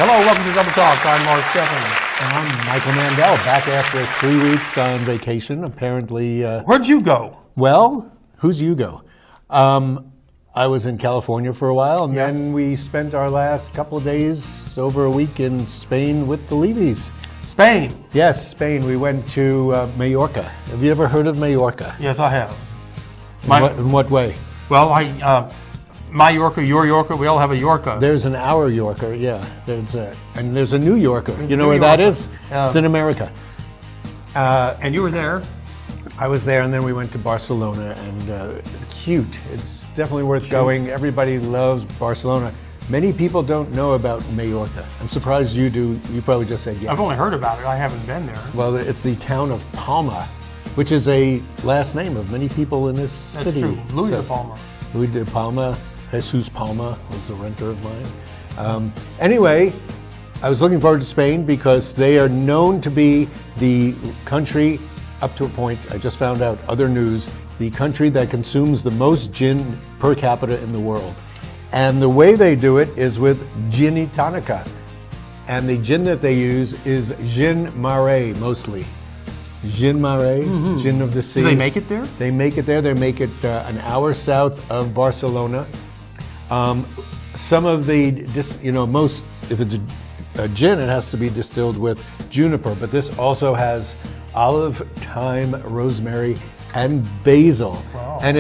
Hello, welcome to Double Talk. I'm Mark Steffen. And I'm Michael Mandel, back after 3 weeks on vacation, apparently. Where'd you go? Well, who's Hugo? I was in California for a while, and Yes. then we spent our last couple of days, over a week, in Spain with the Levies. Spain. Yes, Spain. We went to Mallorca. Have you ever heard of Mallorca? Yes, I have. In what way? Well, my Yorker, your Yorker, we all have a Yorker. There's an our Yorker, yeah. And there's a New Yorker. There's you know New where that Yorker. is? Yeah. It's in America. And you were there. I was there, and then we went to Barcelona, and cute. It's definitely worth going. Everybody loves Barcelona. Many people don't know about Mallorca. I'm surprised you do. You probably just said yes. I've only heard about it. I haven't been there. Well, it's the town of Palma, which is a last name of many people in this city. That's true. Louis de Palma. Louis de Palma, Jesus Palma was a renter of mine. Anyway, I was looking forward to Spain because they are known to be the country, up to a point, I just found out other news, the country that consumes the most gin per capita in the world. And the way they do it is with Ginytonico. And the gin that they use is Gin Mare mostly. Gin Mare, gin of the sea. Do they make it there? They make it there. They make it an hour south of Barcelona. Some of the, most, if it's a gin, it has to be distilled with juniper, but this also has olive, thyme, rosemary, and basil. Wow. And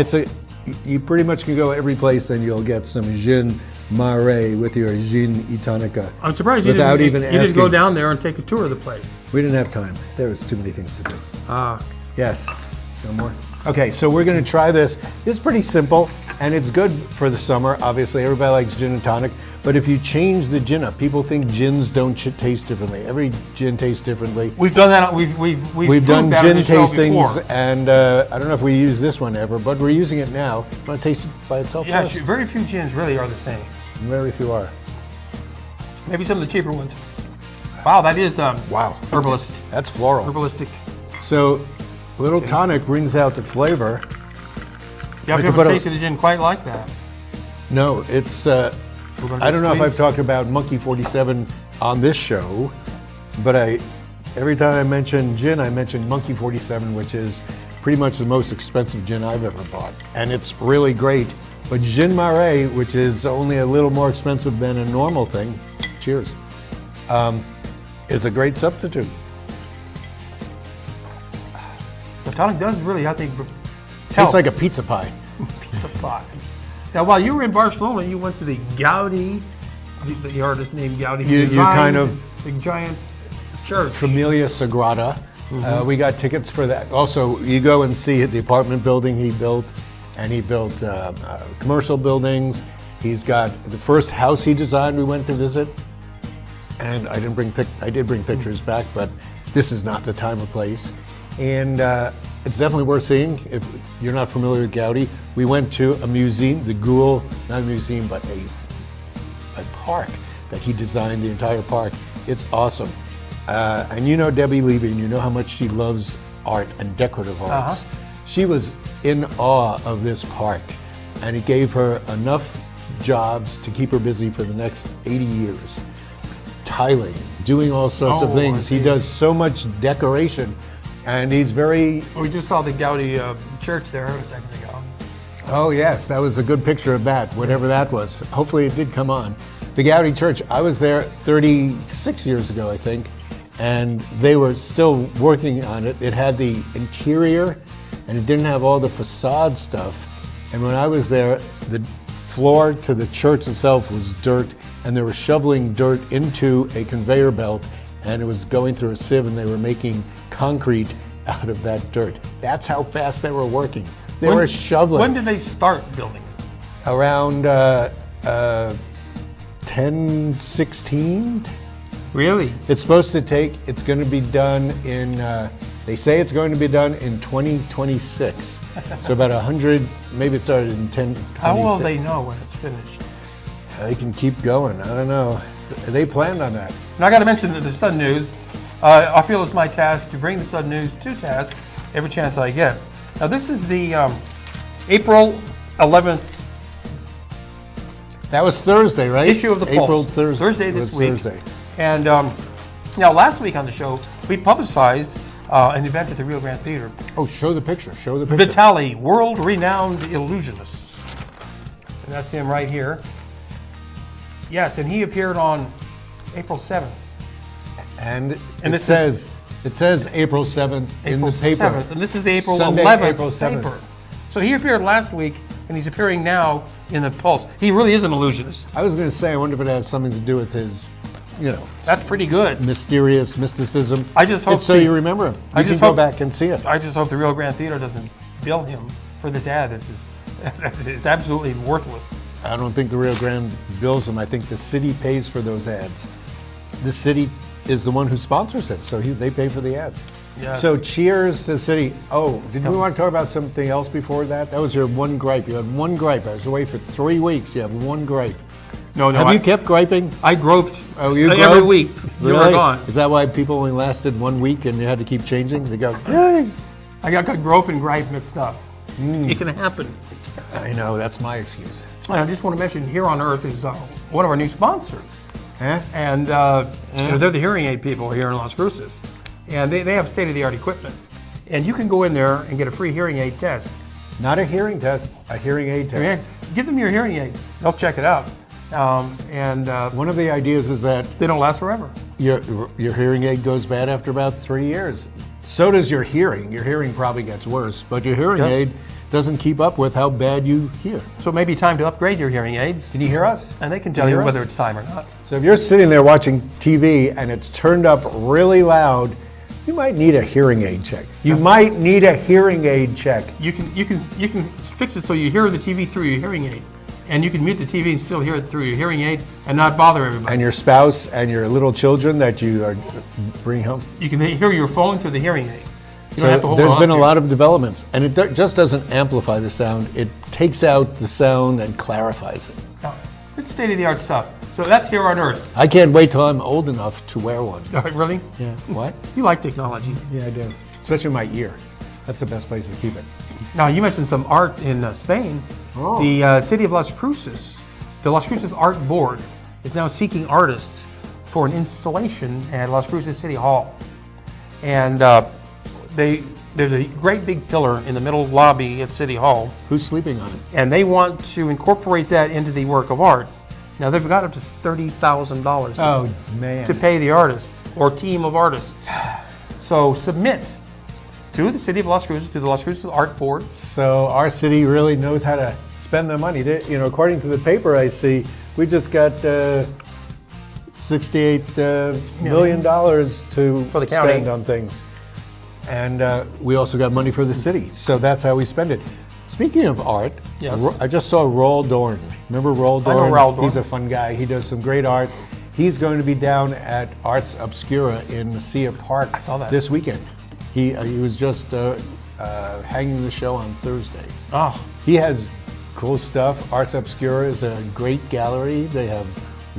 you pretty much can go every place and you'll get some Gin Mare with your Ginytonico. I'm surprised you didn't go down there and take a tour of the place. We didn't have time. There was too many things to do. Ah. Yes. No more? Okay, so we're going to try this. It's pretty simple, and it's good for the summer. Obviously, everybody likes gin and tonic, but if you change the gin up, people think gins don't taste differently. Every gin tastes differently. We've done that. We've done that on gin the show tastings, before. and I don't know if we use this one ever, but we're using it now. Want to taste it by itself Yeah, first? very few gins really are the same. Very few are. Maybe some of the cheaper ones. Wow, that is Wow. herbalist. That's floral. Herbalistic. So, a little tonic brings out the flavor. Yeah, I've never tasted a gin quite like that. No, it's... I don't know if I've talked about Monkey 47 on this show, but every time I mention gin, I mention Monkey 47, which is pretty much the most expensive gin I've ever bought. And it's really great. But Gin Mare, which is only a little more expensive than a normal thing, cheers, is a great substitute. The tonic does really, I think, Tastes like a pizza pie. pizza pie. Now, while you were in Barcelona, you went to the Gaudi, the artist named Gaudi. You kind of... The giant church. Familia Sagrada. We got tickets for that. Also, you go and see the apartment building he built, and he built commercial buildings. He's got the first house he designed we went to visit, and I did bring pictures back, but this is not the time or place. And it's definitely worth seeing if you're not familiar with Gaudi. We went to a museum, the Gould, not a museum, but a park that he designed, the entire park. It's awesome. And you know Debbie Levy, and you know how much she loves art and decorative arts. She was in awe of this park, and it gave her enough jobs to keep her busy for the next 80 years. Tiling, doing all sorts of things. He does so much decoration, and he's very... We just saw the Gaudi church there a second ago. Oh yes, that was a good picture of that, whatever that was. Hopefully it did come on. The Gaudi church, I was there 36 years ago, I think, and they were still working on it. It had the interior, and it didn't have all the facade stuff. And when I was there, the floor to the church itself was dirt, and they were shoveling dirt into a conveyor belt, and it was going through a sieve, and they were making concrete out of that dirt. That's how fast they were working. They were shoveling. When did they start building it? Around 1016. Really? It's supposed to take, it's going to be done in, they say it's going to be done in 2026. So about 100, maybe it started in 1026. How will they know when it's finished? They can keep going. I don't know. They planned on that. And I got to mention that the Sun News, I feel it's my task to bring the Sun News to task every chance I get. Now this is the April 11th That was Thursday, right? issue of the Pulse. April Thursday. Thursday this week. Thursday. And now last week on the show, we publicized an event at the Rio Grande Theater. Oh, show the picture. Show the picture. Vitali, world-renowned illusionist. And that's him right here. Yes, and he appeared on April 7th. And And it says April 7th in the paper. 7th, and this is the April Sunday, 11th April 7th. paper. So he appeared last week, and he's appearing now in the Pulse. He really is an illusionist. I was going to say, I wonder if it has something to do with his, That's pretty good. mysterious mysticism. I just hope It's so you remember him. I You can just go hope- back and see it. I just hope the Rio Grande Theater doesn't bill him for this ad. It's absolutely worthless. I don't think the Rio Grande bills him. I think the city pays for those ads. The city is the one who sponsors it, so they pay for the ads. Yes. So cheers to the city. Oh, did we want to talk about something else before that? That was your one gripe. You had one gripe. I was away for 3 weeks. You have one gripe. No, Have you kept griping? I groped you every groped? week. You were Really? gone. Is that why people only lasted 1 week and you had to keep changing? They go, yay! I got grope and gripe mixed up. It can happen. I know, that's my excuse. And I just want to mention, Here on Earth is one of our new sponsors. Huh? And they're the hearing aid people here in Las Cruces. And they have state-of-the-art equipment. And you can go in there and get a free hearing aid test. Not a hearing test, a hearing aid test. Give them your hearing aid. They'll check it out. One of the ideas is that They don't last forever. your hearing aid goes bad after about 3 years. So does your hearing. Your hearing probably gets worse, but your hearing Yes. aid doesn't keep up with how bad you hear. So it may be time to upgrade your hearing aids. Can you hear us? And they can tell Can you you hear whether us? it's time or not. So if you're sitting there watching TV and it's turned up really loud, you might need a hearing aid check. You might need a hearing aid check. You can fix it so you hear the TV through your hearing aid. And you can mute the TV and still hear it through your hearing aid and not bother everybody. And your spouse and your little children that you are bring home. You can hear your phone through the hearing aid. You don't have to So hold there's it been a up lot of developments, and it just doesn't amplify the sound. It takes out the sound and clarifies it. No, it's state-of-the-art stuff. So that's Here on Earth. I can't wait till I'm old enough to wear one. Really? Yeah. What? You like technology. Yeah, I do. Especially my ear. That's the best place to keep it. Now, you mentioned some art in Spain. Oh. The city of Las Cruces, the Las Cruces Art Board, is now seeking artists for an installation at Las Cruces City Hall. And there's a great big pillar in the middle lobby at City Hall, Who's sleeping on it? and they want to incorporate that into the work of art. Now, they've got up to $30,000 Oh, man. to pay the artist or team of artists. So submit to the city of Las Cruces, to the Las Cruces Art Board. So our city really knows how to spend the money. According to the paper I see, we just got $68 million to For the county. spend on things. And we also got money for the city, so that's how we spend it. Speaking of art, Yes. I just saw Raul Dorn. Remember Raul Dorn? I know Raul Dorn. He's a fun guy. He does some great art. He's going to be down at Arts Obscura in Messiah Park I saw that. this weekend. He was just hanging the show on Thursday. Oh, He has cool stuff. Arts Obscura is a great gallery. They have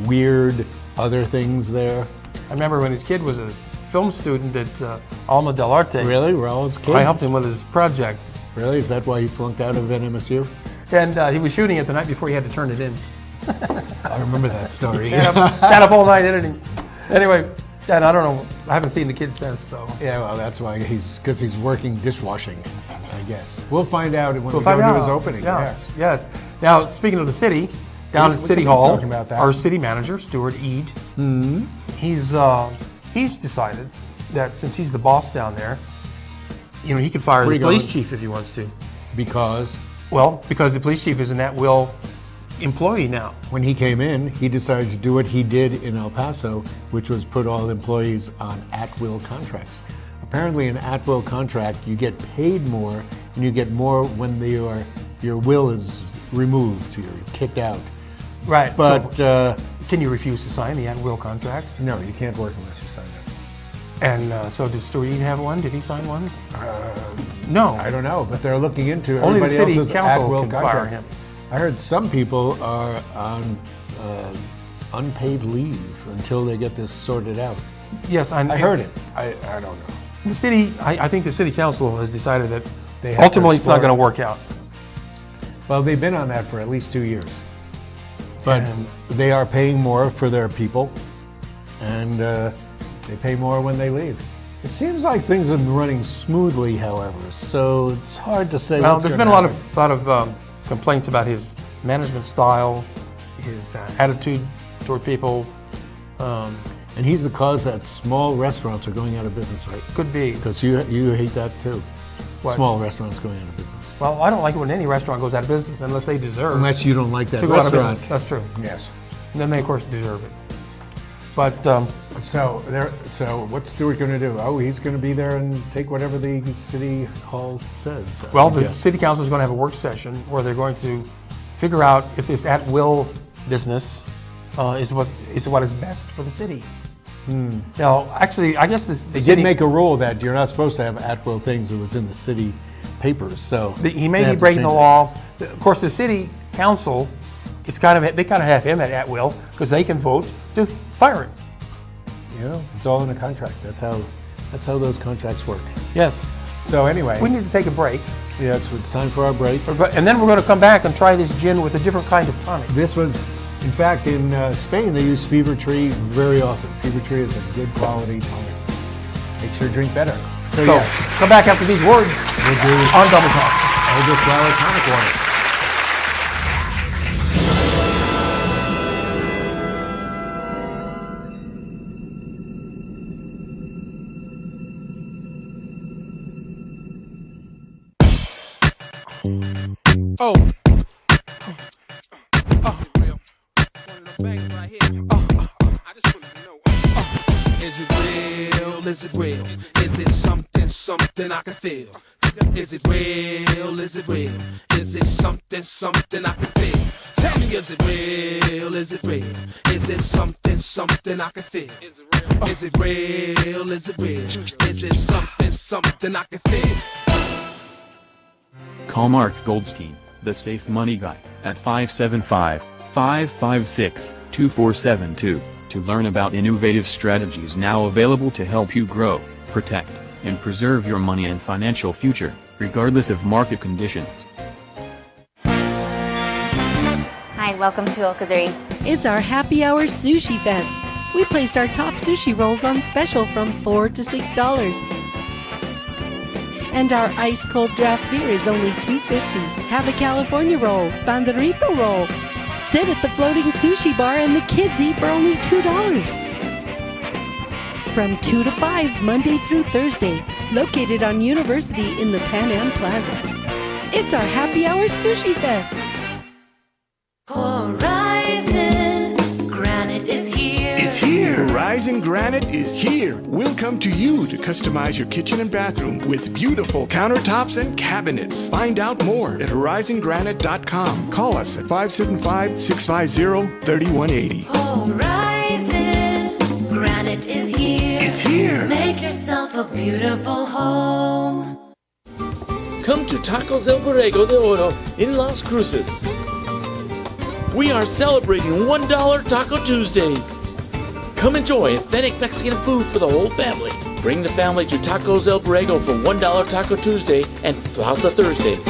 weird other things there. I remember when his kid was a film student at Alma del Arte. Really? Raul's kid? I helped him with his project. Really? Is that why he flunked out of NMSU? And he was shooting it the night before he had to turn it in. I remember that story. Sat up all night editing. Anyway, and I don't know, I haven't seen the kid since, so. Yeah, well, that's why because he's working dishwashing, I guess. We'll find out when we We'll go find to out. his opening. Yes, yes. Now, speaking of the city, down We- at we City can keep Hall, talking about that. our city manager, Stuart Eade, he's decided that since he's the boss down there, he could fire Where the you police going? chief if he wants to. Because Well, because the police chief is an at-will employee now. when he came in, he decided to do what he did in El Paso, which was put all employees on at-will contracts. Apparently, an at-will contract, you get paid more, and you get more when your will is removed, you're kicked out. Right. But so, can you refuse to sign the at-will contract? no, you can't work unless you sign it. And so did Stuart Eade have one? Did he sign one? No. I don't know, but they're looking into Only the everybody city else's council at-will can fire contract. him. I heard some people are on unpaid leave until they get this sorted out. Yes, I heard it. I don't know. The city, I think the city council has decided that They have to ultimately it's not explore going to work out. Well, they've been on that for at least 2 years. But And- they are paying more for their people, and they pay more when they leave. It seems like things have been running smoothly, however, so it's hard to say. Well, what's there's gonna been a happen. lot of complaints about his management style, his attitude toward people. And he's the cause that small restaurants are going out of business, right? Could be. Because you hate that too. What? Small restaurants going out of business. Well, I don't like it when any restaurant goes out of business unless they deserve Unless you don't like that to go out of restaurant. business. That's true. Yes. And then they, of course, deserve it. But So what's Stuart going to do? Oh, he's going to be there and take whatever the city hall says. well, the Yeah. city council is going to have a work session where they're going to figure out if this at-will business is what is best for the city. Now, actually, I guess this They did make a rule that you're not supposed to have at-will things that was in the city papers. So he may they be have to breaking the change it. law. Of course, the city council, they kind of have him at will because they can vote to fire him. You know, it's all in the contract. That's how those contracts work. Yes. So anyway, We need to take a break, yes, it's time for our break. and then we're going to come back and try this gin with a different kind of tonic. This was, in fact, in Spain they use fever tree very often. Fever tree is a good quality tonic. Makes your drink better. So So, yeah, come back after these words we'll do on Double Talk. elderflower tonic water. Oh. Is it real? Is it real? Is it something I can feel? Is it real? Is it real? Is it something I can feel? Tell me, is it real? Is it real? Is it something I can feel? Is it real? Is it real? Is it something I can feel? Call Mark Goldstein, the Safe Money Guy, at 575-556-2472 to learn about innovative strategies now available to help you grow, protect, and preserve your money and financial future, regardless of market conditions. Hi, welcome to Okazuri. It's our happy hour sushi fest. We placed our top sushi rolls on special from $4 to $6. And our ice cold draft beer is only $2.50. Have a California roll, Banderipo roll. Sit at the floating sushi bar and the kids eat for only $2. From 2 to 5, Monday through Thursday, located on University in the Pan Am Plaza. It's our happy hour sushi fest. Horizon Granite is here. It's here! Horizon Granite is here. We'll come to you to customize your kitchen and bathroom with beautiful countertops and cabinets. Find out more at horizongranite.com. Call us at 575-650-3180. Horizon Granite is here. It's here! Make yourself a beautiful home. Come to Tacos El Borrego de Oro in Las Cruces. We are celebrating $1 Taco Tuesdays. Come enjoy authentic Mexican food for the whole family. Bring the family to Tacos El Borrego for $1 Taco Tuesday and Flauta Thursdays.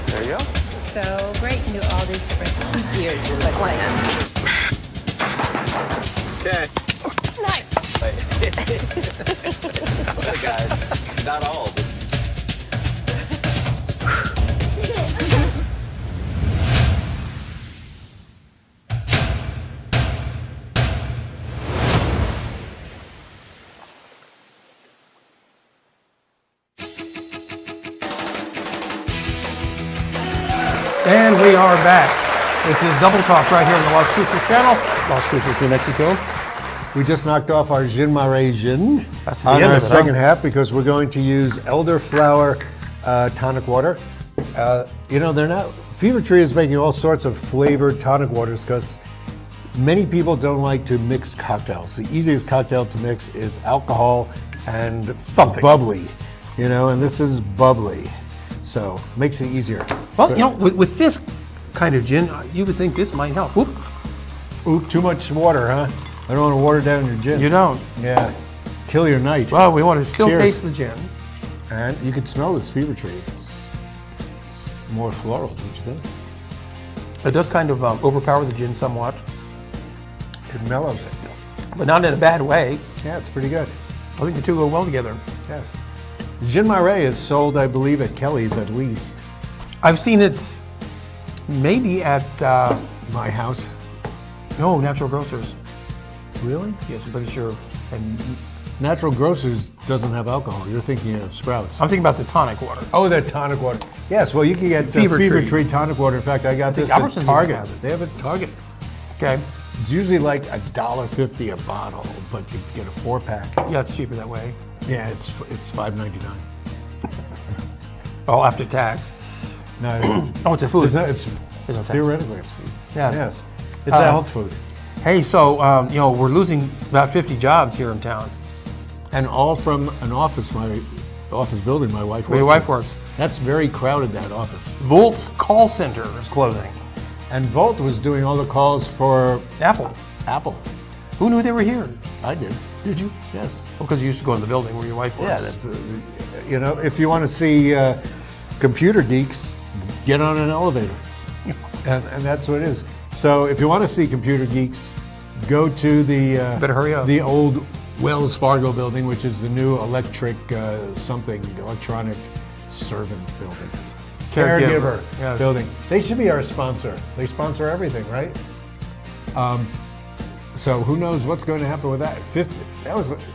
There you go. So great. You do all these different gears to the clan. Okay. Nice. Guys, not all. But And we are back. This is Double Talk right here on the Las Cruces channel, Las Cruces, New Mexico. We just knocked off our Gin Mare gin That's the on end our of it, huh? second half because we're going to use elderflower tonic water. You know, Fever Tree is making all sorts of flavored tonic waters because many people don't like to mix cocktails. The easiest cocktail to mix is alcohol and Something. bubbly, you know, and this is bubbly. So makes it easier. Well, So- you know, with this kind of gin, you would think this might help. Whoop. Ooh, too much water, huh? I don't want to water down your gin. You don't. Yeah. kill your night. Well, we want to still Cheers. taste the gin. And you can smell this fever tree. It's more floral, don't you think? It does kind of overpower the gin somewhat, It mellows it. but not in a bad way. Yeah, it's pretty good. I think the two go well together. Yes. Gin Mare is sold, I believe, at Kelly's at least. I've seen it maybe at, My house. no, Natural Grocers. Really? Yes, I'm pretty sure. And Natural Grocers doesn't have alcohol. You're thinking of Sprouts. I'm thinking about the tonic water. Oh, that tonic water. Yes, well, you can get Fever Fever Tree. Tree tonic water. In fact, I got this think at Albertsons Target. has it. They have it at Target. Okay. It's usually like $1.50 a bottle, but you get a 4-pack. Yeah, it's cheaper that way. Yeah, it's $5.99. Oh, after tax. No, Oh, it's a food. it's There's no tax. theoretically it's food. Yeah. Yes, it's a health food, Hey, so, we're losing about 50 jobs here in town. and all from an office. My office building. My wife works. Where your wife in. works. That's very crowded. That office. Volt's call center is closing. And Volt was doing all the calls for Apple. Apple. Who knew they were here? I did. Did you? Yes. Well, because you used to go in the building where your wife works. Yeah, if you want to see computer geeks, get on an elevator. and that's what it is. So if you want to see computer geeks, go to the Better hurry up. the old Wells Fargo building, which is the new electronic servant building. Caregiver. Yes. Building. They should be our sponsor. They sponsor everything, right? So who knows what's going to happen with that?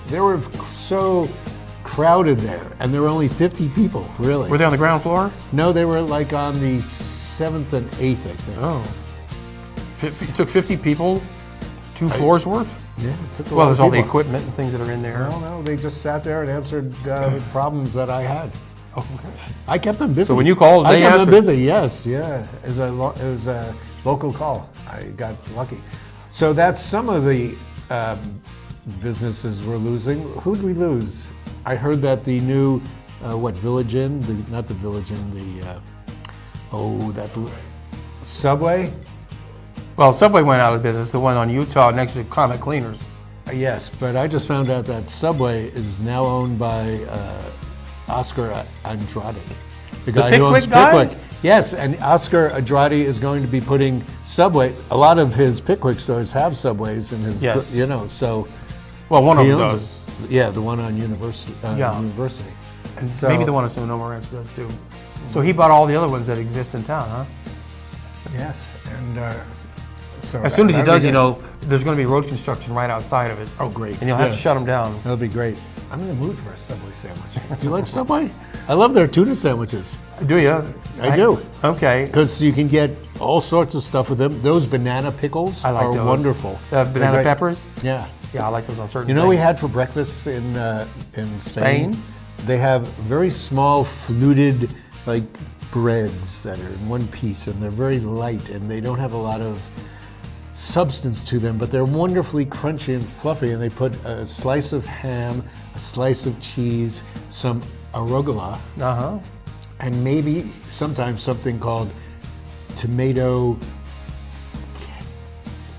They were so crowded there, and there were only 50 people, really. Were they on the ground floor? No, they were like on the 7th and 8th, I think. Oh. It took 50 people, 2 floors worth? Yeah, it took a Well, lot there's of all the people. equipment and things that are in there. No, they just sat there and answered problems that I had. I kept them busy. So when you called, I they kept them answered? busy. Yes, yeah. It was a local call. I got lucky. So that's some of the businesses we're losing. Who did we lose? I heard that the new Village Inn, not the Village Inn, Subway. Well, Subway went out of business, the one on Utah next to Comet Cleaners. Yes, but I just found out that Subway is now owned by Oscar Andrade, the guy who owns Pickwick guy? Pickwick. Yes, and Oscar Andrade is going to be putting Subway. A lot of his Pickwick stores have Subways in his, Yes. so. Well, one of he them owns does. it. Yeah, the one on University. Yeah. University. And So- maybe the one on Sonoma Ranch does too. So he bought all the other ones that exist in town, huh? Yes, and so As soon as he that'd does, be good. there's going to be road construction right outside of it. Oh, great. And you'll have to Yes. shut them down. That'll be great. I'm in the mood for a Subway sandwich. Do you like Subway? I love their tuna sandwiches. Do you? I do. Okay. Because you can get all sorts of stuff with them. Those banana pickles I like are those. wonderful. The They're banana great. peppers? Yeah. Yeah, I like those on certain You know what we things. had for breakfast in Spain? Spain? They have very small fluted like breads that are in one piece, and they're very light, and they don't have a lot of substance to them, but they're wonderfully crunchy and fluffy, and they put a slice of ham, a slice of cheese, some arugula, Uh-huh. and maybe sometimes something called tomato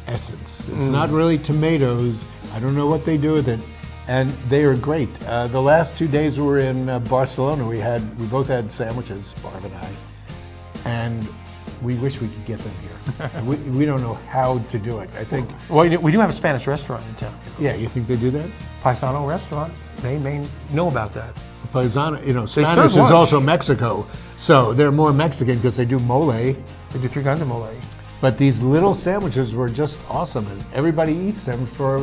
essence. It's not really tomatoes. I don't know what they do with it, and they are great. The last 2 days we were in Barcelona. We both had sandwiches, Barb and I, and we wish we could get them here. we don't know how to do it. I think. Well, we do have a Spanish restaurant in town. Yeah, you think they do that? Paisano restaurant. They may know about that. Paisano, serve Spanish is lunch. also Mexico, so they're more Mexican because they do mole. They do 3 kinds of mole. But these little sandwiches were just awesome, and everybody eats them for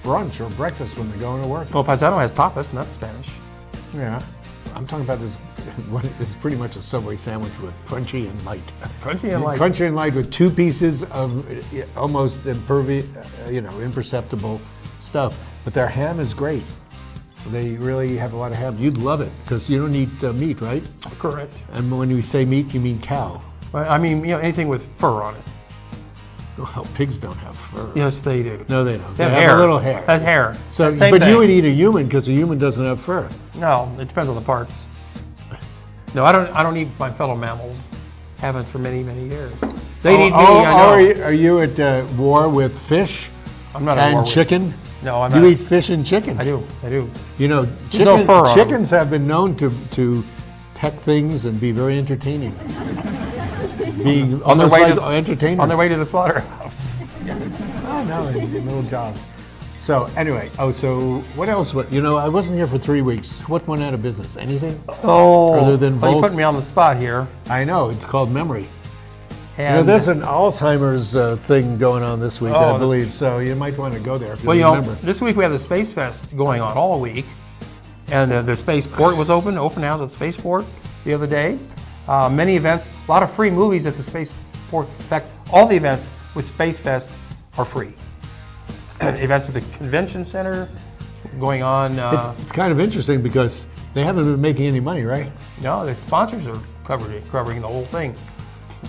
brunch or breakfast when they're going to work. Well, Paisano has tapas, and that's Spanish. Yeah, I'm talking about this. It's pretty much a Subway sandwich with crunchy and light. Crunchy and light. Crunchy and light with 2 pieces of almost imperceptible stuff. But their ham is great. They really have a lot of ham. You'd love it because you don't eat meat, right? Correct. And when you say meat, you mean cow. Well, I mean, anything with fur on it. Well, pigs don't have fur. Yes, they do. No, they don't. They have have hair. a little hair. That's hair. So, Same but thing. you would eat a human because a human doesn't have fur. No, it depends on the parts. No, I don't eat my fellow mammals. Haven't for many, many years. They eat me, I know. Are you at war with fish I'm not at war and with- chicken? No, I'm You not. eat fish and chicken. I do. You know, There's no fur on 'em. chickens have been known to peck things and be very entertaining. Being On their almost way like to entertainers. On their way to the slaughterhouse. Yes. Oh, no, in little jobs. So anyway, so what else? I wasn't here for 3 weeks. What went out of business? Anything? Oh, Other than well, you Volt? put me on the spot here. I know, it's called memory. And There's an Alzheimer's thing going on this week, Oh, I that's- believe, so you might want to go there if you well, remember. this week we have the Space Fest going on all week, and the Spaceport was open house at Spaceport the other day. Many events, a lot of free movies at the Spaceport. In fact, all the events with Space Fest are free. Events at the convention center going on. It's kind of interesting because they haven't been making any money, right? No, the sponsors are covering the whole thing.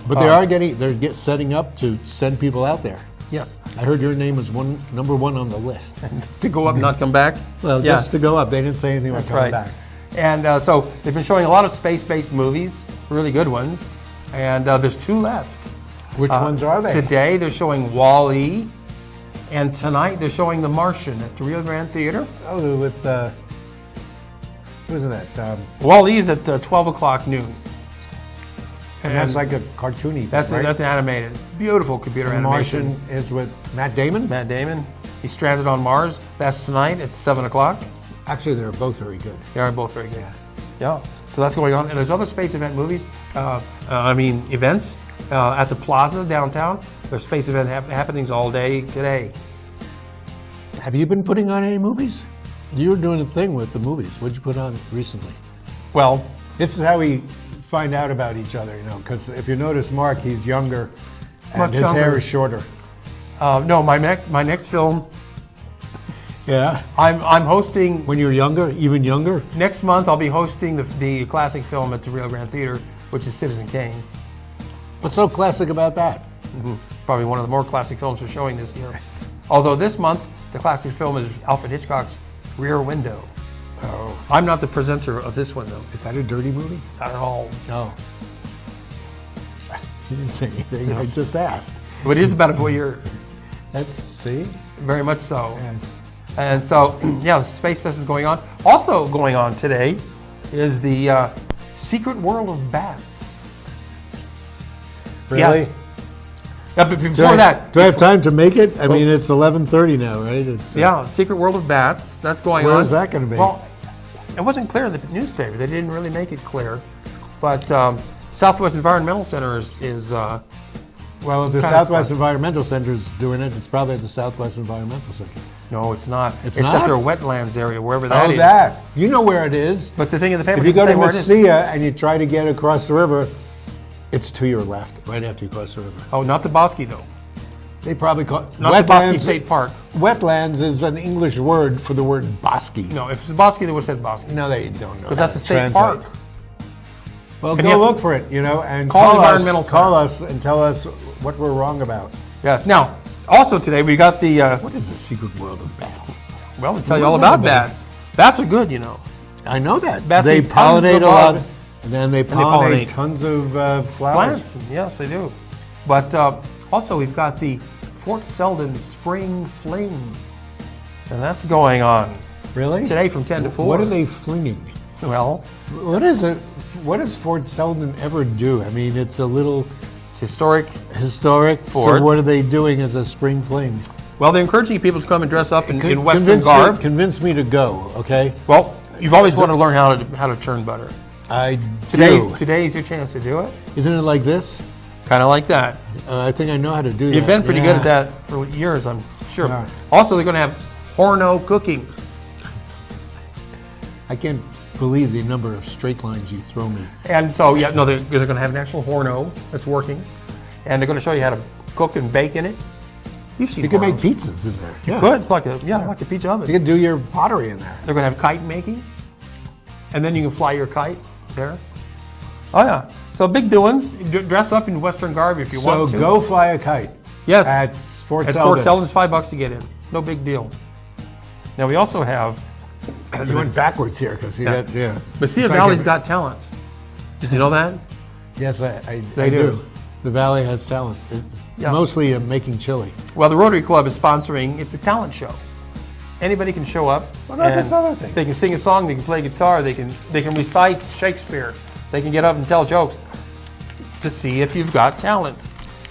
But they're setting up to send people out there. Yes. I heard your name was number one on the list. To go up and not come back? Well, Yeah. just to go up. They didn't say anything about That's coming right. back. And so they've been showing a lot of space-based movies, really good ones. And there's 2 left. Which ones are they? Today they're showing Wall-E, and tonight they're showing The Martian at the Rio Grande Theater. Oh, with who isn't that? Wall-E is at 12 o'clock noon. And that's like a cartoony thing, That's right? that's animated, beautiful computer The animation. Martian is with Matt Damon? Matt Damon. He's stranded on Mars. That's tonight at 7 o'clock. Actually, they're both very good. They are both very good. Yeah. So that's going on. And there's other space event movies, events at the plaza downtown. There's space event happenings all day today. Have you been putting on any movies? You were doing a thing with the movies. What'd you put on recently? Well, this is how we find out about each other, because if you notice Mark, he's younger and Much his younger. hair is shorter. No, my next film, Yeah? I'm hosting. When you're younger, even younger? Next month, I'll be hosting the classic film at the Rio Grande Theater, which is Citizen Kane. What's so classic about that? It's probably one of the more classic films we're showing this year. Although this month, the classic film is Alfred Hitchcock's Rear Window. Oh. I'm not the presenter of this one, though. Is that a dirty movie? Not at all. No. You didn't say anything. I just asked. But it is about a voyeur. See? Very much so. Yes. And so, yeah, the Space Fest is going on. Also going on today is the Secret World of Bats. Really? Yes. Yeah, but before that... Do I have time to make it? I mean, it's 11:30 now, right? It's, Yeah, Secret World of Bats. That's going on. Where's that going to be? Well, it wasn't clear in the newspaper. They didn't really make it clear. But Southwest Environmental Center is well, if the kinda Southwest smart. Environmental Center is doing it, it's probably at the Southwest Environmental Center. No, it's not. It's at not? their wetlands area, wherever that is. That. You know where it is. But the thing in the paper If you go to doesn't say where it is. Mesilla and you try to get across the river, it's to your left, right after you cross the river. Oh, not the Bosque, though. They probably call Not the Bosque State Park. Wetlands is an English word for the word bosque. No, if it's Bosque, they would have said Bosque. No, they don't know. Because that's a how to state translate. park. Well, And you go have to- look for it, and Call the call environmental us and tell us what we're wrong about. Yes. Now, also today we got the. What is the secret world of bats? Well, we tell you What all is that about about? bats. Bats are good, I know that. Bats They eat tons pollinate of a lot, bugs. and then they they pollinate pollinate. tons of flowers. Plants. Yes, they do. But also we've got the Fort Selden Spring Fling, and that's going on Really? today from 10 to 4. What are they flinging? Well, What is it? What does Fort Selden ever do? I mean, it's a little it's historic. historic. Fort. So what are they doing as a spring fling? Well, they're encouraging people to come and dress up in Western garb. Convince me to go, okay? Well, you've always wanted to learn how to churn butter. I do. Today's your chance to do it. Isn't it like this? Kind of like that. I think I know how to do that. You've been pretty good at Yeah. that for years, I'm sure. Yeah. Also, they're going to have Horno cooking. I can't believe the number of straight lines you throw me. And so, yeah, no, they're going to have an actual Horno that's working. And they're going to show you how to cook and bake in it. You've seen You can make Hornos. pizzas in there. You could. It's like a pizza oven. You can do your pottery in there. They're going to have kite making. And then you can fly your kite there. Oh, yeah. So big doings. Dress up in Western garb if you want to. So go fly a kite. Yes. At Fort At Selden. Fort Selden, it's $5 to get in. No big deal. Now, we also have... You went backwards here because you Yeah. got, yeah. Mesilla It's like Valley's a- got talent. Did you know that? Yes, I They do. do. The Valley has talent. It's Yeah. mostly making chili. Well, the Rotary Club is sponsoring, it's a talent show. anybody can show up. What about and this other thing? They can sing a song, they can play guitar, they can recite Shakespeare, they can get up and tell jokes to see if you've got talent.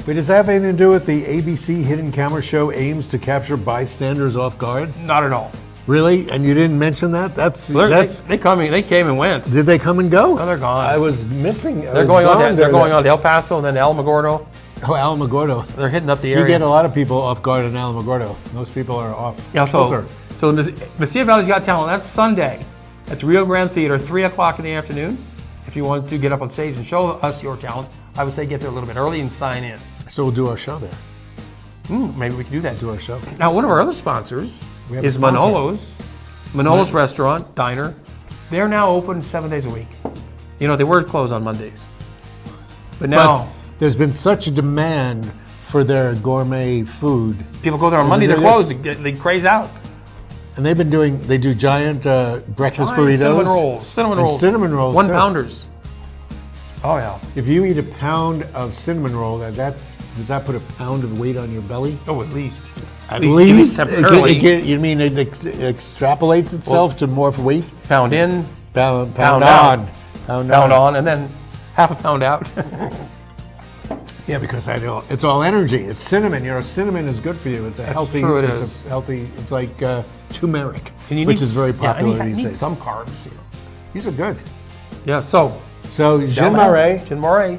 Wait, does that have anything to do with the ABC Hidden Camera Show aims to capture bystanders off guard? Not at all. Really? And you didn't mention that? They came and went. Did they come and go? No, they're gone. I was missing. They're going on to El Paso and then Alamogordo. Oh, Alamogordo. They're hitting up the area. You get a lot of people off guard in Alamogordo. Most people are off filter. So Mesilla Valley's Got Talent, that's Sunday at the Rio Grande Theater, 3 o'clock in the afternoon. If you want to get up on stage and show us your talent, I would say get there a little bit early and sign in. So we'll do our show there. Maybe we can do that. Do our show. Now, one of our other sponsors is Manolo's Restaurant, Diner. They're now open 7 days a week. You know, they were closed on Mondays. But now... there's been such a demand for their gourmet food. People go there on Monday, they're closed, they craze out. And they do giant breakfast burritos. Cinnamon rolls. 1 pounders. Oh, yeah. If you eat a pound of cinnamon roll, does that put a pound of weight on your belly? Oh, at least. At least? Temporarily. You mean it extrapolates itself to more weight? Pound in, pound out. Pound on, and then half a pound out. Yeah, because it's all energy. It's cinnamon. You know, cinnamon is good for you. It's a healthy. True, it's healthy. It's like turmeric, which is very popular these days. You need some carbs. You know. These are good. Yeah. So Gin Mare,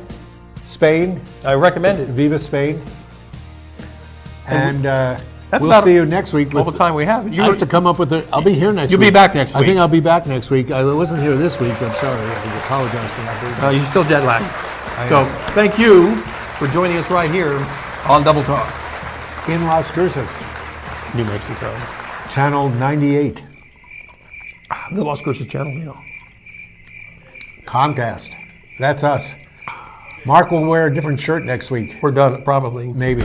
Spain. I recommend it. Viva Spain. And we'll see you next week. All the time we have. You have to come up with it. I'll be here next week. You'll be back next week. I think I'll be back next week. I wasn't here this week. I'm sorry. I apologize for not being here. You're still jet lagged. So thank you for joining us right here on Double Talk. In Las Cruces, New Mexico. Channel 98. The Las Cruces channel, you know. Comcast. That's us. Mark will wear a different shirt next week. We're done, probably. Maybe.